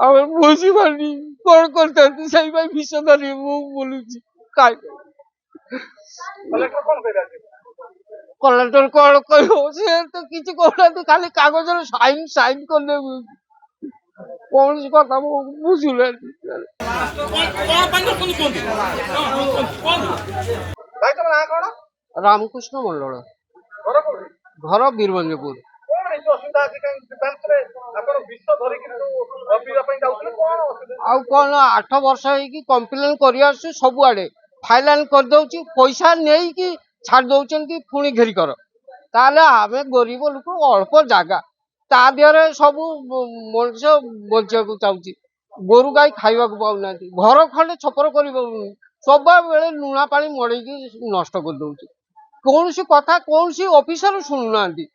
আমি বুঝি পারিনি কଣ କରିଥାନ୍ତି ସେଇପାଇଁ ବିଷ ଧରି ମୁଁ ବୁଲୁଛି କାଇଁ କଲେକ୍ଟର କଣ କହିବ ସେ ତ କିଛି କହୁନାହାନ୍ତି ଖାଲି କାଗଜରେ ସାଇନ୍ ସାଇନ୍ କରିଦେବୁ କୌଣସି କଥା ମୁଁ ବୁଝିଲାନି ରାମକୃଷ୍ଣ ମଣ୍ଡଳ ଘର ବୀରଭଞ୍ଜପୁର ଆଉ କଣ 8 ବର୍ଷ ହେଇକି କମ୍ପ୍ଲେନ କରି ଆସୁଛୁ ସବୁଆଡେ ଫାଇନାଲ କରିଦଉଛି ପଇସା ନେଇକି ଛାଡି ଦଉଛନ୍ତି ପୁଣି ଘେରି କର ତାହେଲେ ଆମେ ଗରିବ ଲୋକ ଅଳ୍ପ ଜାଗା ତା ଦେହରେ ସବୁ ମଣିଷ ବଞ୍ଚିବାକୁ ଚାହୁଛି ଗୋରୁ ଗାଈ ଖାଇବାକୁ ପାଉନାହାନ୍ତି ଘର ଖଣ୍ଡେ ଛପର କରିପାରୁନି ସବୁବେଳେ ଲୁଣା ପାଣି ମଡେଇକି ନଷ୍ଟ କରିଦଉଛି କୌଣସି କଥା କୌଣସି ଅଫିସର ଶୁଣୁନାହାନ୍ତି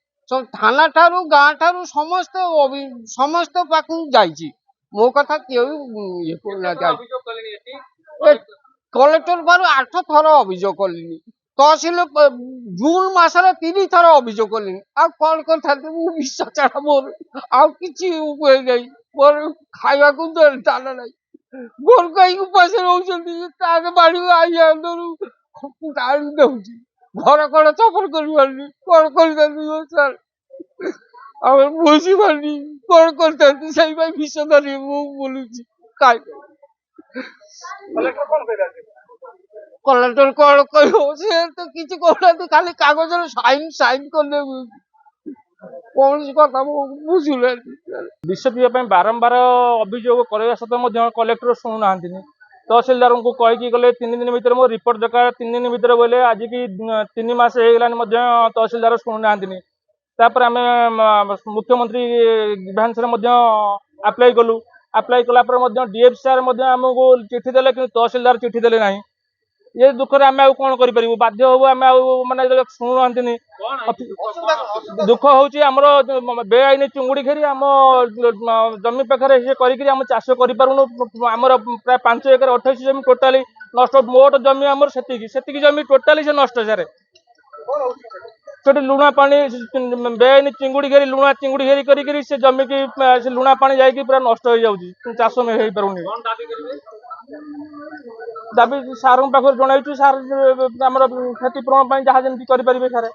ଥାନା ଠାରୁ ଗାଁ ଠାରୁ ସମସ୍ତ ପାଖକୁ ଯାଇଛି ମୋ କଥା କେউ ଇଏ କରୁନାହାନ୍ତି କଲେକ୍ଟର ପାଖରୁ 8 ଥର ଅଭିଯୋଗ କଲିଣି ତହସିଲ ଜୁନ ମାସରେ 3 ଥର ଅଭିଯୋଗ କଲିଣି ଆଉ କଣ କରିଥାନ୍ତି ମୁଁ ବିଷ ଛାଡା ମୋର ଆଉ କିଛି ଉପାୟ ନାହିଁ ମୋର ଖାଇବାକୁ ଦାନା ନାହିଁ ଗୋରୁ ଗାଈ ଉପାସ ରହୁଛନ୍ତି ତାଙ୍କ ବାଡିକୁ ଆଇଆ ଆଣି ଦଉଛି ଘର କଣ ଚପର କରିପାରୁନି କଣ କରିଥାନ୍ତି ସାର୍ ଆମେ ବୁଝିପାରୁନି କଣ କରିଥାନ୍ତି ସେଇପାଇଁ ବିଷ ଧରି ମୁଁ ବୁଲୁଛି କାଇଁ କଲେକ୍ଟର କଣ କହିବ ସେ ତ କିଛି କହୁନାହାନ୍ତି ଖାଲି କାଗଜରେ ସାଇନ୍ ସାଇନ୍ କରିଦେବୁ କୌଣସି କଥା ମୁଁ ବୁଝିଲାନି ବିଷ ପିଇବା ପାଇଁ ବାରମ୍ବାର ଅଭିଯୋଗ କରିବା ସତ୍ତ୍ୱେ ମଧ୍ୟ କଲେକ୍ଟର ଶୁଣୁନାହାନ୍ତି ତହସିଲଦାରଙ୍କୁ କହିକି ଗଲେ 3 ଦିନ ଭିତରେ ମୋ ରିପୋର୍ଟ ଦରକାର 3 ଦିନ ଭିତରେ ବୋଲେ ଆଜିକି 3 ମାସ ହେଇଗଲାଣି ମଧ୍ୟ ତହସିଲଦାର ଶୁଣୁନାହାନ୍ତି ତାପରେ ଆମେ ମୁଖ୍ୟମନ୍ତ୍ରୀ ଗ୍ରିଭାନ୍ସରେ ମଧ୍ୟ ଆପ୍ଲାଏ କଲୁ ଆପ୍ଲାଏ କଲା ପରେ ମଧ୍ୟ ଡିଏଫ୍ ସାର୍ ମଧ୍ୟ ଆମକୁ ଚିଠି ଦେଲେ କିନ୍ତୁ ତହସିଲଦାର ଚିଠି ଦେଲେ ନାହିଁ ये दुखरे आम आउ कौन कर बाध्य हबू आम माने शुणुना दुख हूँ बेआईन चुंगुड़ी घेरी आम जमी पाखे कर चाष करूँ आम प्राय 5 एकर 28 जमी टोटाली नष्ट मोट जमी आम से जमी टोटाली से नष्ट सारे लुणा पानी बेआईन चिंगुड़ी घेरी लुणा चिंगुड़ी घेरी करी से जमी की लुणा पानी जाकि पूरा नष्ट हो जाऊँगी चाष हो पारुनी दाबी सार पाखे जन सार आम क्षतिपूरण जहाँ जमी करें सारे